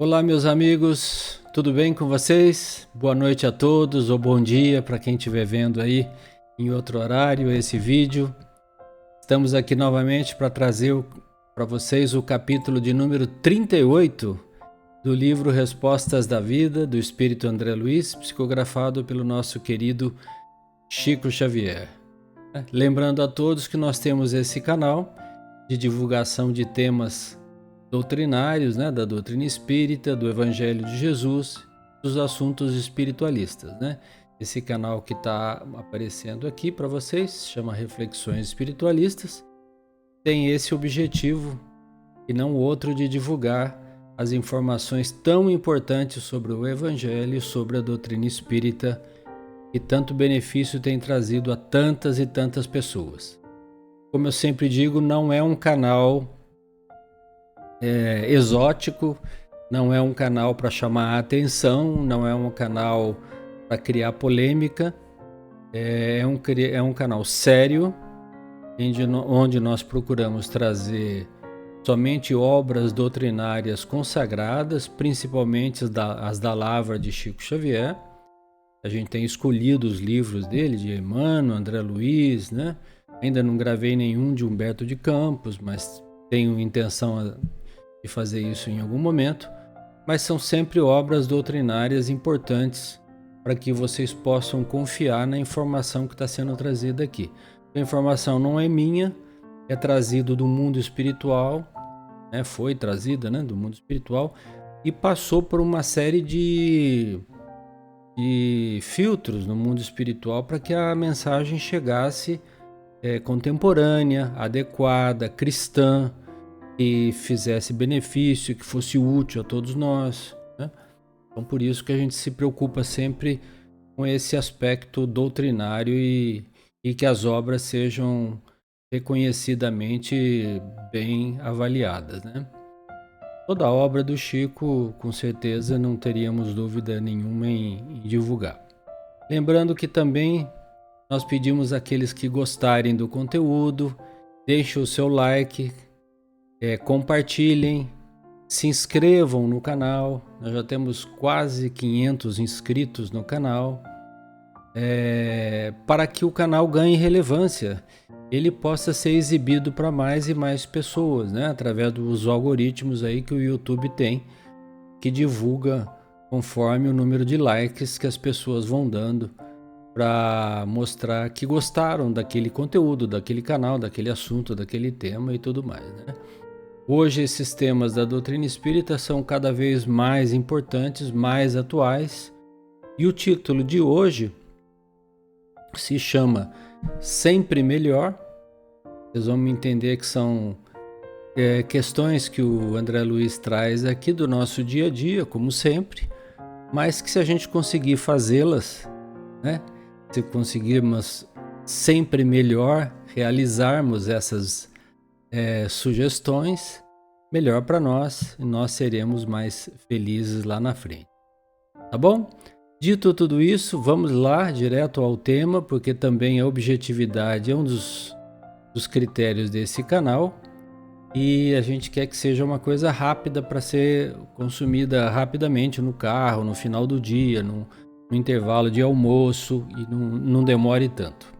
Olá, meus amigos, tudo bem com vocês? Boa noite a todos ou bom dia para quem estiver vendo aí em outro horário esse vídeo. Estamos aqui novamente para trazer para vocês o capítulo de número 38 do livro Respostas da Vida, do Espírito André Luiz, psicografado pelo nosso querido Chico Xavier. Lembrando a todos que nós temos esse canal de divulgação de temas doutrinários, da doutrina espírita, do Evangelho de Jesus, dos assuntos espiritualistas. Esse canal que está aparecendo aqui para vocês chama Reflexões Espiritualistas. Tem esse objetivo e não outro de divulgar as informações tão importantes sobre o Evangelho e sobre a doutrina espírita que tanto benefício tem trazido a tantas e tantas pessoas. Como eu sempre digo, não é um canal exótico, não é um canal para chamar a atenção, não é um canal para criar polêmica, é um canal sério, onde nós procuramos trazer somente obras doutrinárias consagradas, principalmente as da lavra de Chico Xavier. A gente tem escolhido os livros dele, de Emmanuel, André Luiz, Ainda não gravei nenhum de Humberto de Campos, mas tenho intenção de fazer isso em algum momento. Mas são sempre obras doutrinárias importantes para que vocês possam confiar na informação que está sendo trazida aqui. A informação não é minha, é trazido do mundo espiritual, foi trazida do mundo espiritual e passou por uma série de filtros no mundo espiritual para que a mensagem chegasse contemporânea, adequada, cristã, que fizesse benefício, que fosse útil a todos nós. Então, por isso que a gente se preocupa sempre com esse aspecto doutrinário e que as obras sejam reconhecidamente bem avaliadas. Toda a obra do Chico, com certeza, não teríamos dúvida nenhuma em divulgar. Lembrando que também nós pedimos àqueles que gostarem do conteúdo, deixem o seu like, compartilhem, se inscrevam no canal. Nós já temos quase 500 inscritos no canal, para que o canal ganhe relevância, ele possa ser exibido para mais e mais pessoas, através dos algoritmos aí que o YouTube tem, que divulga conforme o número de likes que as pessoas vão dando para mostrar que gostaram daquele conteúdo, daquele canal, daquele assunto, daquele tema e tudo mais. Hoje esses temas da doutrina espírita são cada vez mais importantes, mais atuais, e o título de hoje se chama Sempre Melhor. Vocês vão entender que são questões que o André Luiz traz aqui do nosso dia a dia, como sempre, mas que se a gente conseguir fazê-las, se conseguirmos sempre melhor realizarmos essas sugestões, melhor para nós e nós seremos mais felizes lá na frente. Tá bom? Dito tudo isso, vamos lá direto ao tema, porque também a objetividade é um dos critérios desse canal e a gente quer que seja uma coisa rápida para ser consumida rapidamente no carro, no final do dia, no intervalo de almoço e não demore tanto.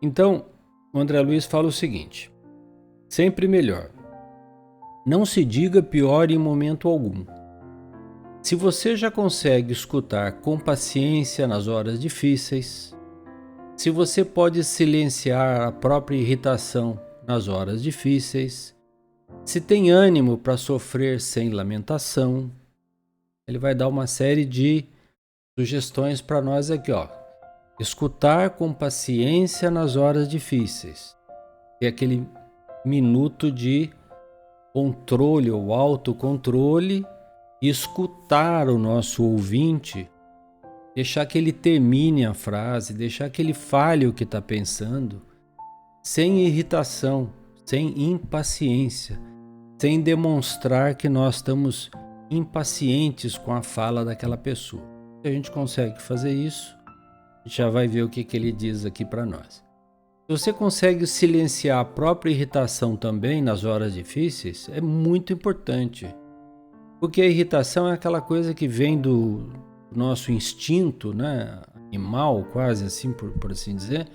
Então, o André Luiz fala o seguinte: sempre melhor. Não se diga pior em momento algum. Se você já consegue escutar com paciência nas horas difíceis, se você pode silenciar a própria irritação nas horas difíceis, se tem ânimo para sofrer sem lamentação, ele vai dar uma série de sugestões para nós aqui, Escutar com paciência nas horas difíceis. É aquele minuto de controle ou autocontrole, e escutar o nosso ouvinte, deixar que ele termine a frase, deixar que ele fale o que está pensando, sem irritação, sem impaciência, sem demonstrar que nós estamos impacientes com a fala daquela pessoa. Se a gente consegue fazer isso, a gente já vai ver o que ele diz aqui para nós. Se você consegue silenciar a própria irritação também nas horas difíceis, é muito importante. Porque a irritação é aquela coisa que vem do nosso instinto, né? Animal, quase assim, por assim dizer.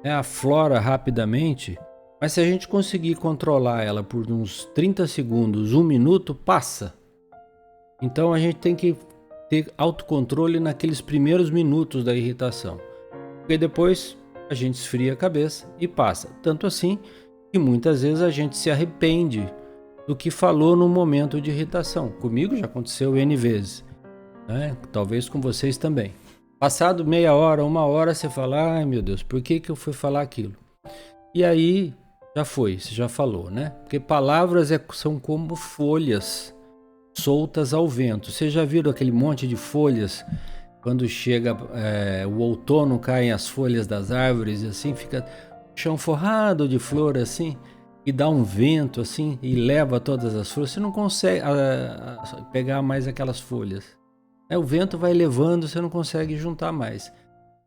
Aflora rapidamente, mas se a gente conseguir controlar ela por uns 30 segundos, 1 minuto, passa. Então a gente tem que ter autocontrole naqueles primeiros minutos da irritação. Porque depois a gente esfria a cabeça e passa. Tanto assim que muitas vezes a gente se arrepende do que falou no momento de irritação. Comigo já aconteceu N vezes, né? Talvez com vocês também. Passado meia hora, 1 hora, você fala, ai meu Deus, por que eu fui falar aquilo? E aí, já foi, você já falou, né? Porque palavras são como folhas soltas ao vento. Vocês já viram aquele monte de folhas? Quando chega o outono, caem as folhas das árvores e assim, fica o chão forrado de flor assim, e dá um vento assim, e leva todas as flores. Você não consegue pegar mais aquelas folhas. O vento vai levando, você não consegue juntar mais.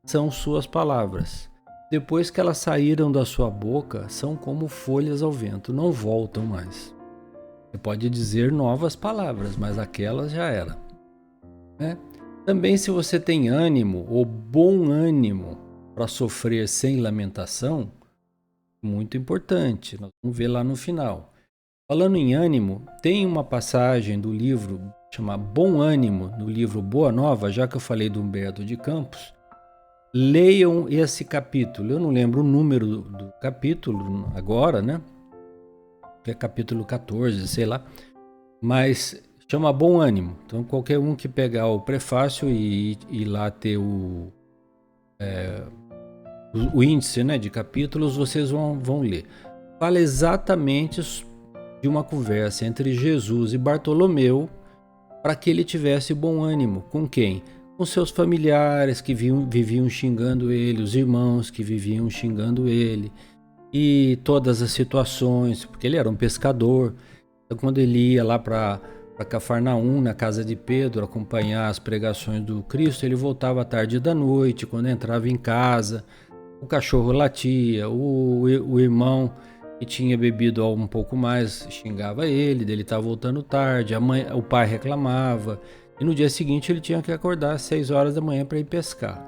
São suas palavras. Depois que elas saíram da sua boca, são como folhas ao vento, não voltam mais. Você pode dizer novas palavras, mas aquelas já eram. Também, se você tem ânimo ou bom ânimo para sofrer sem lamentação, muito importante, nós vamos ver lá no final. Falando em ânimo, tem uma passagem do livro chama Bom Ânimo, no livro Boa Nova, já que eu falei do Humberto de Campos. Leiam esse capítulo. Eu não lembro o número do capítulo agora, né? Que é capítulo 14, sei lá. Mas chama Bom Ânimo. Então qualquer um que pegar o prefácio e lá ter o índice, né, de capítulos, vocês vão ler. Fala exatamente de uma conversa entre Jesus e Bartolomeu, para que ele tivesse bom ânimo. Com quem? Com seus familiares que viviam xingando ele, os irmãos que viviam xingando ele, e todas as situações, porque ele era um pescador. Então, quando ele ia lá para Cafarnaum, na casa de Pedro, acompanhar as pregações do Cristo, ele voltava à tarde da noite. Quando entrava em casa, o cachorro latia, o irmão que tinha bebido um pouco mais xingava ele estava voltando tarde, o pai reclamava, e no dia seguinte ele tinha que acordar às 6 horas da manhã para ir pescar,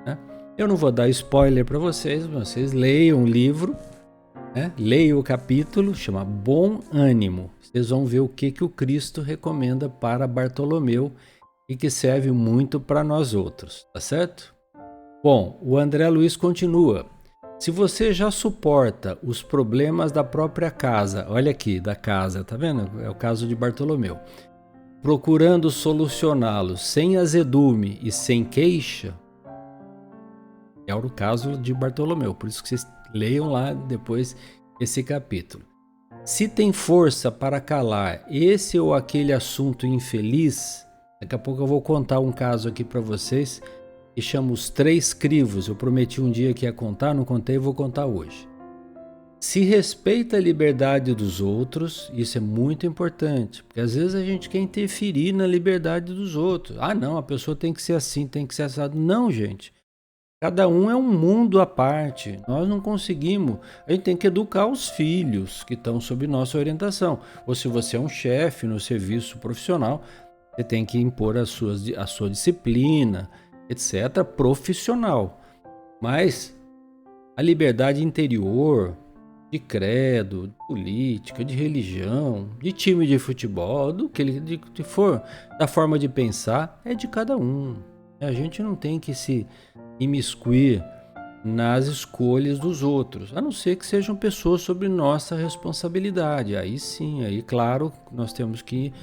né? Eu não vou dar spoiler para vocês leiam o livro, né? Leiam o capítulo, chama Bom Ânimo. Vocês vão ver o que o Cristo recomenda para Bartolomeu e que serve muito para nós outros, tá certo? Bom, o André Luiz continua. Se você já suporta os problemas da própria casa, olha aqui, da casa, tá vendo? É o caso de Bartolomeu. Procurando solucioná-los sem azedume e sem queixa, é o caso de Bartolomeu, por isso que vocês leiam lá depois esse capítulo. Se tem força para calar esse ou aquele assunto infeliz, daqui a pouco eu vou contar um caso aqui para vocês, e chama Os Três Crivos. Eu prometi um dia que ia contar, não contei, vou contar hoje. Se respeita a liberdade dos outros, isso é muito importante, porque às vezes a gente quer interferir na liberdade dos outros. Ah, não, a pessoa tem que ser assim, tem que ser assado. Não, gente. Cada um é um mundo à parte. Nós não conseguimos. A gente tem que educar os filhos que estão sob nossa orientação. Ou se você é um chefe no serviço profissional, você tem que impor a sua disciplina, etc., profissional. Mas a liberdade interior, de credo, de política, de religião, de time de futebol, do que for, da forma de pensar, é de cada um. A gente não tem que se imiscuir nas escolhas dos outros, a não ser que sejam pessoas sob nossa responsabilidade. Aí sim, aí claro, nós temos que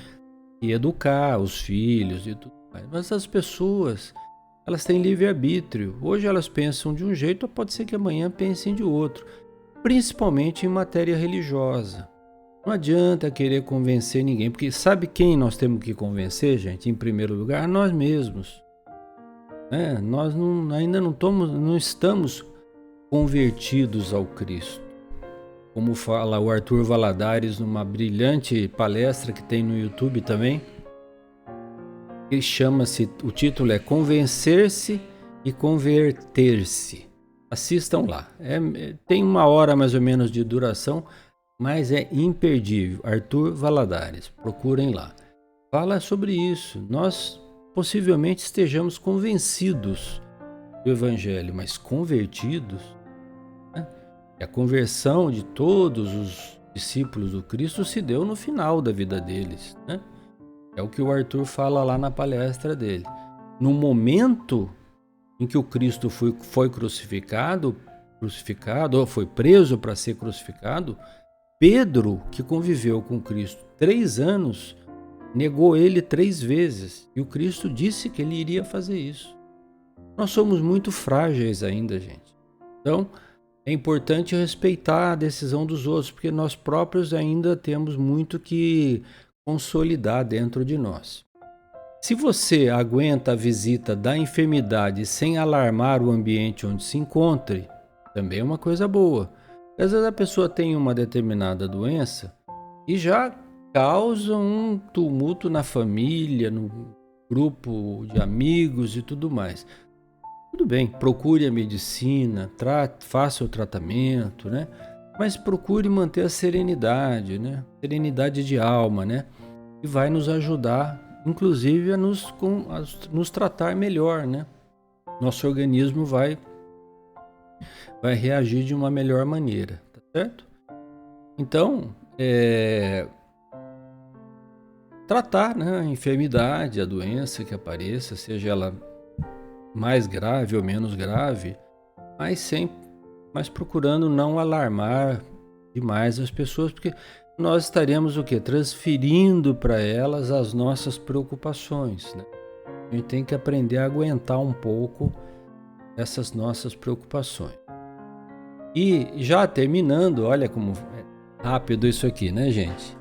educar os filhos e tudo mais. Mas as pessoas, elas têm livre-arbítrio. Hoje elas pensam de um jeito, pode ser que amanhã pensem de outro. Principalmente em matéria religiosa. Não adianta querer convencer ninguém, porque sabe quem nós temos que convencer, gente? Em primeiro lugar, nós mesmos. Nós ainda não estamos convertidos ao Cristo. Como fala o Arthur Valadares numa brilhante palestra que tem no YouTube também, que chama-se, o título é Convencer-se e Converter-se. Assistam lá. Tem 1 hora mais ou menos de duração, mas é imperdível. Arthur Valadares, procurem lá. fala sobre isso. Nós possivelmente estejamos convencidos do Evangelho, mas convertidos, né? E a conversão de todos os discípulos do Cristo se deu no final da vida deles, né? É o que o Arthur fala lá na palestra dele. No momento em que o Cristo foi crucificado, ou foi preso para ser crucificado, Pedro, que conviveu com Cristo 3 anos, negou ele 3 vezes. E o Cristo disse que ele iria fazer isso. Nós somos muito frágeis ainda, gente. Então, é importante respeitar a decisão dos outros, porque nós próprios ainda temos muito que consolidar dentro de nós. Se você aguenta a visita da enfermidade sem alarmar o ambiente onde se encontre, também é uma coisa boa. Às vezes a pessoa tem uma determinada doença e já causa um tumulto na família, no grupo de amigos e tudo mais. Tudo bem, procure a medicina, faça o tratamento, né? Mas procure manter a serenidade, né? Serenidade de alma, né? E vai nos ajudar, inclusive, a nos tratar melhor, né? Nosso organismo vai reagir de uma melhor maneira, tá certo? Então, tratar, né, a enfermidade, a doença que apareça, seja ela mais grave ou menos grave, mas procurando não alarmar demais as pessoas, porque nós estaremos o quê? Transferindo para elas as nossas preocupações, né? A gente tem que aprender a aguentar um pouco essas nossas preocupações. E já terminando, olha como é rápido isso aqui, né, gente?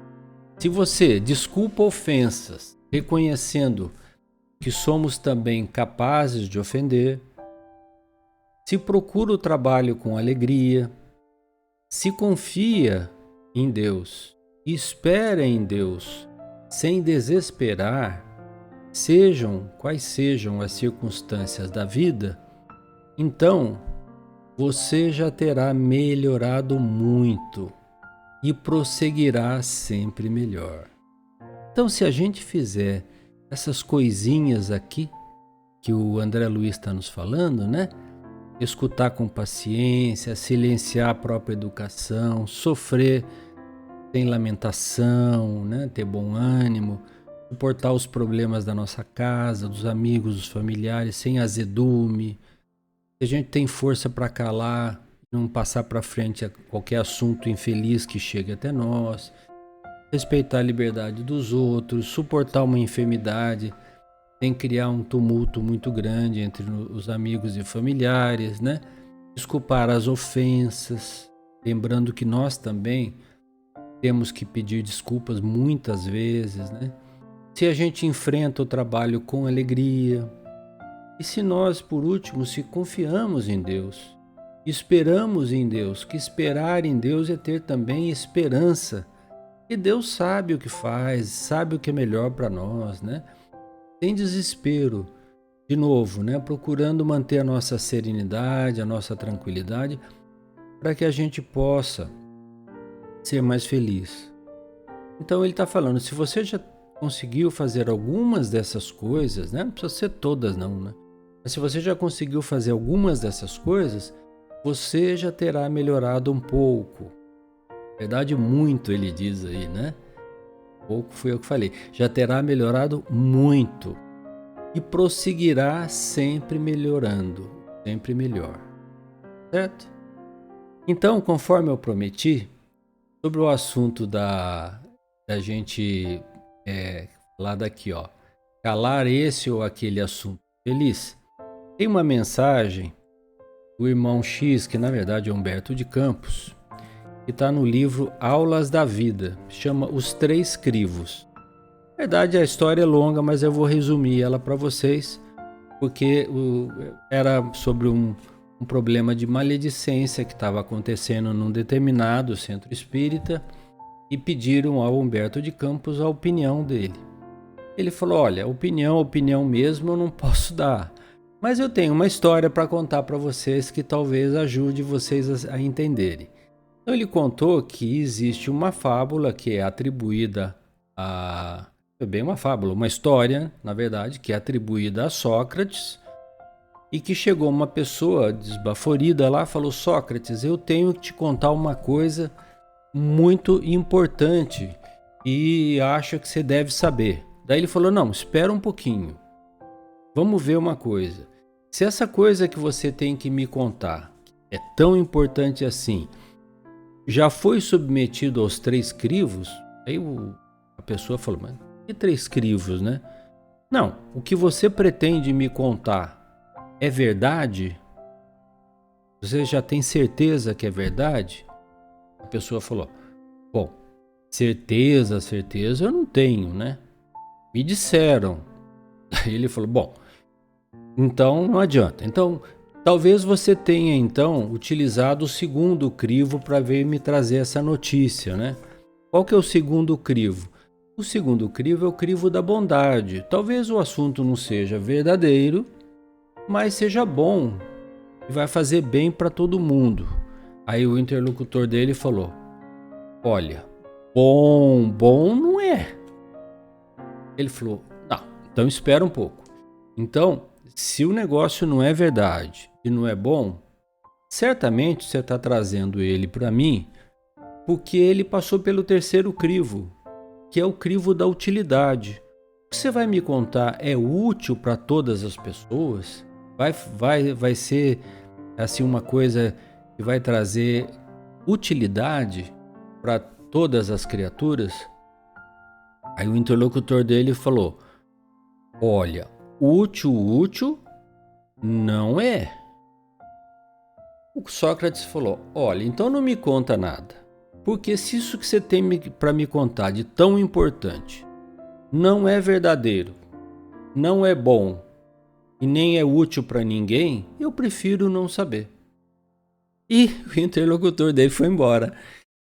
Se você desculpa ofensas, reconhecendo que somos também capazes de ofender, se procura o trabalho com alegria, se confia em Deus e espera em Deus sem desesperar, sejam quais sejam as circunstâncias da vida, então você já terá melhorado muito e prosseguirá sempre melhor. Então, se a gente fizer essas coisinhas aqui que o André Luiz está nos falando, né? Escutar com paciência, silenciar a própria educação, sofrer sem lamentação, né? Ter bom ânimo, suportar os problemas da nossa casa, dos amigos, dos familiares, sem azedume. Se a gente tem força para calar, não passar para frente a qualquer assunto infeliz que chegue até nós, respeitar a liberdade dos outros, suportar uma enfermidade, sem criar um tumulto muito grande entre os amigos e familiares, né? Desculpar as ofensas, lembrando que nós também temos que pedir desculpas muitas vezes, né? Se a gente enfrenta o trabalho com alegria, e se nós, por último, se confiamos em Deus, esperamos em Deus, que esperar em Deus é ter também esperança. E Deus sabe o que faz, sabe o que é melhor para nós, né? Sem desespero, de novo, né? Procurando manter a nossa serenidade, a nossa tranquilidade, para que a gente possa ser mais feliz. Então ele está falando, se você já conseguiu fazer algumas dessas coisas, né? Não precisa ser todas não, né? Mas se você já conseguiu fazer algumas dessas coisas, você já terá melhorado um pouco. Na verdade, muito, ele diz aí, né? Pouco fui eu que falei. Já terá melhorado muito e prosseguirá sempre melhorando, sempre melhor. Certo? Então, conforme eu prometi, sobre o assunto da gente falar daqui, ó, calar esse ou aquele assunto feliz, tem uma mensagem do irmão X, que na verdade é Humberto de Campos, que está no livro Aulas da Vida, chama Os Três Crivos. Na verdade, a história é longa, mas eu vou resumir ela para vocês, porque era sobre um problema de maledicência que estava acontecendo num determinado centro espírita e pediram ao Humberto de Campos a opinião dele. Ele falou, olha, opinião mesmo eu não posso dar, mas eu tenho uma história para contar para vocês que talvez ajude vocês a entenderem. Então ele contou que existe uma fábula que é atribuída a Foi bem uma fábula, uma história, na verdade, que é atribuída a Sócrates e que chegou uma pessoa desbaforida lá e falou: Sócrates, eu tenho que te contar uma coisa muito importante e acho que você deve saber. Daí ele falou: não, espera um pouquinho, vamos ver uma coisa. Se essa coisa que você tem que me contar é tão importante assim, já foi submetido aos 3 crivos? Aí a pessoa falou: mas que 3 crivos, né? Não, o que você pretende me contar é verdade? Você já tem certeza que é verdade? A pessoa falou: bom, certeza eu não tenho, né? Me disseram. Aí ele falou: bom, então não adianta. Então, talvez você tenha então utilizado o segundo crivo para vir me trazer essa notícia, né? Qual que é o segundo crivo? O segundo crivo é o crivo da bondade. Talvez o assunto não seja verdadeiro, mas seja bom e vai fazer bem para todo mundo. Aí o interlocutor dele falou: olha, bom não é. Ele falou: não, então espera um pouco. Então, se o negócio não é verdade e não é bom, certamente você está trazendo ele para mim porque ele passou pelo terceiro crivo, que é o crivo da utilidade. O que você vai me contar é útil para todas as pessoas? Vai ser assim uma coisa que vai trazer utilidade para todas as criaturas? Aí o interlocutor dele falou: olha, útil não é. O Sócrates falou: olha, então não me conta nada, porque se isso que você tem para me contar de tão importante não é verdadeiro, não é bom e nem é útil para ninguém, eu prefiro não saber. E o interlocutor dele foi embora,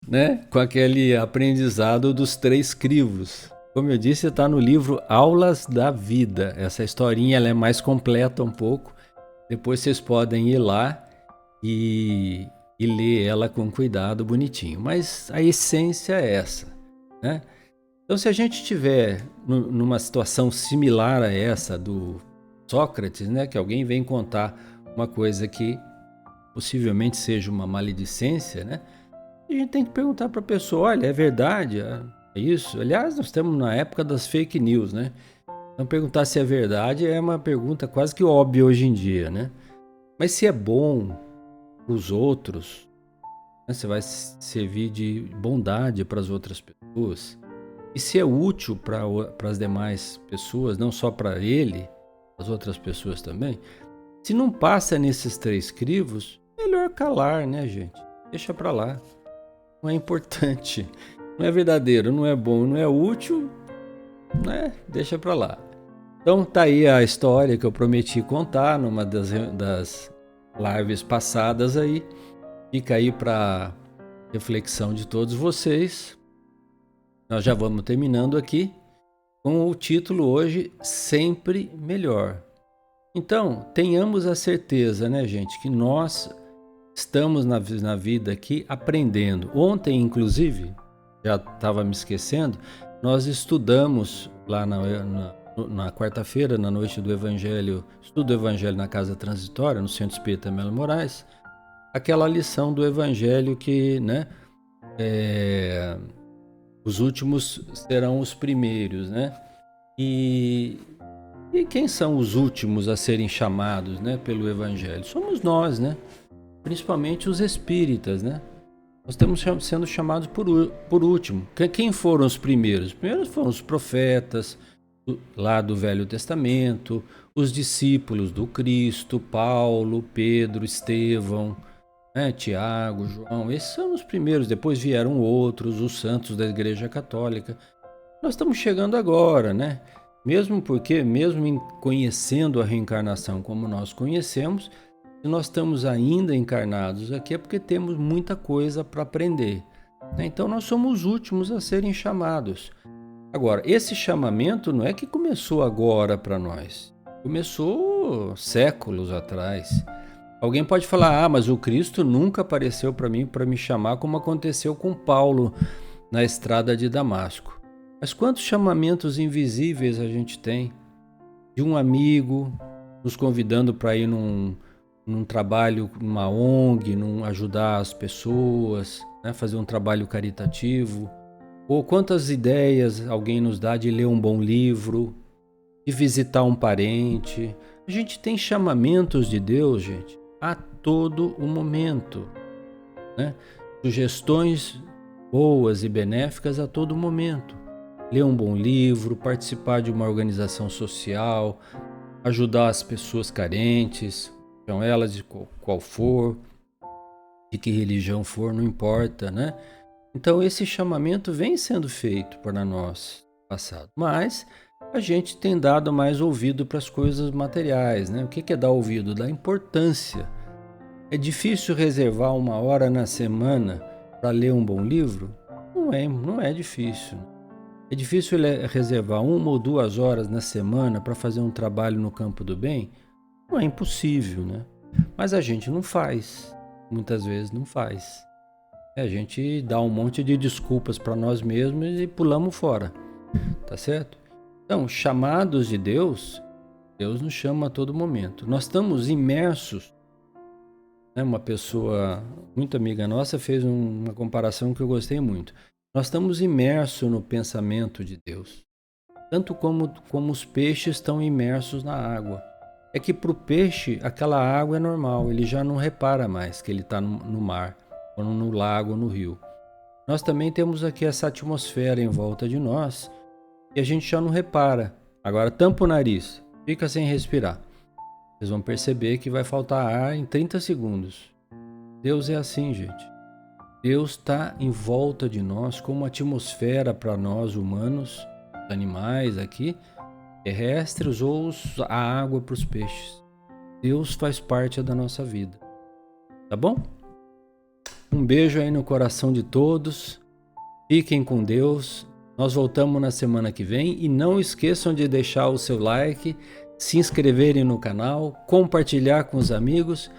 né? Com aquele aprendizado dos 3 crivos. Como eu disse, está no livro Aulas da Vida. Essa historinha ela é mais completa um pouco. Depois vocês podem ir lá e ler ela com cuidado, bonitinho. Mas a essência é essa, né? Então, se a gente estiver numa situação similar a essa do Sócrates, né, que alguém vem contar uma coisa que possivelmente seja uma maledicência, né, a gente tem que perguntar para a pessoa: olha, é verdade? É isso? Aliás, nós estamos na época das fake news, né? Então, perguntar se é verdade é uma pergunta quase que óbvia hoje em dia, né? Mas se é bom para os outros, né, você vai servir de bondade para as outras pessoas. E se é útil para as demais pessoas, não só para ele, as outras pessoas também, se não passa nesses 3 crivos, melhor calar, né, gente? Deixa para lá. Não é importante, não é verdadeiro, não é bom, não é útil, né? Deixa para lá. Então tá aí a história que eu prometi contar numa das lives passadas aí. Fica aí para reflexão de todos vocês. Nós já vamos terminando aqui com o título hoje: Sempre Melhor. Então, tenhamos a certeza, né, gente, que nós estamos na vida aqui aprendendo. Ontem, inclusive, já estava me esquecendo, nós estudamos lá na quarta-feira, na noite do Evangelho, estudo do Evangelho na Casa Transitória, no Centro Espírita Melo Moraes, aquela lição do Evangelho que, né, os últimos serão os primeiros, né? E quem são os últimos a serem chamados, né, pelo Evangelho? Somos nós, né? Principalmente os espíritas, né? Nós estamos sendo chamados por último. Quem foram os primeiros? Os primeiros foram os profetas, lá do Velho Testamento, os discípulos do Cristo, Paulo, Pedro, Estevão, né, Tiago, João. Esses são os primeiros. Depois vieram outros, os santos da Igreja Católica. Nós estamos chegando agora, né? Mesmo porque, mesmo conhecendo a reencarnação como nós conhecemos, se nós estamos ainda encarnados aqui é porque temos muita coisa para aprender, né? Então nós somos os últimos a serem chamados. Agora, esse chamamento não é que começou agora para nós. Começou séculos atrás. Alguém pode falar: mas o Cristo nunca apareceu para mim para me chamar, como aconteceu com Paulo na estrada de Damasco. Mas quantos chamamentos invisíveis a gente tem? De um amigo nos convidando para ir num trabalho, numa ONG, ajudar as pessoas, né? Fazer um trabalho caritativo. Ou quantas ideias alguém nos dá de ler um bom livro, de visitar um parente. A gente tem chamamentos de Deus, gente, a todo o momento, né? Sugestões boas e benéficas a todo momento. Ler um bom livro, participar de uma organização social, ajudar as pessoas carentes, sejam elas de qual for, de que religião for, não importa, né? Então esse chamamento vem sendo feito para nós no passado, mas a gente tem dado mais ouvido para as coisas materiais, né? O que é dar ouvido? Dar importância. É difícil reservar uma hora na semana para ler um bom livro? Não é difícil. É difícil reservar 1 ou 2 horas na semana para fazer um trabalho no campo do bem? Não é impossível, né? Mas a gente não faz. Muitas vezes não faz. A gente dá um monte de desculpas para nós mesmos e pulamos fora. Tá certo? Então, chamados de Deus, Deus nos chama a todo momento. Nós estamos imersos. Uma pessoa muito amiga nossa fez uma comparação que eu gostei muito. Nós estamos imersos no pensamento de Deus, tanto como os peixes estão imersos na água. É que para o peixe aquela água é normal, ele já não repara mais que ele está no mar, ou no lago, ou no rio. Nós também temos aqui essa atmosfera em volta de nós e a gente já não repara. Agora tampa o nariz, fica sem respirar. Vocês vão perceber que vai faltar ar em 30 segundos. Deus é assim, gente. Deus está em volta de nós como uma atmosfera para nós humanos, animais aqui, terrestres, ou a água para os peixes. Deus faz parte da nossa vida. Tá bom? Um beijo aí no coração de todos. Fiquem com Deus. Nós voltamos na semana que vem e não esqueçam de deixar o seu like, se inscreverem no canal, compartilhar com os amigos,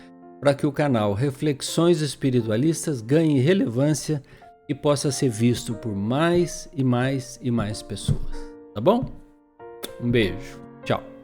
para que o canal Reflexões Espiritualistas ganhe relevância e possa ser visto por mais e mais e mais pessoas. Tá bom? Um beijo. Tchau.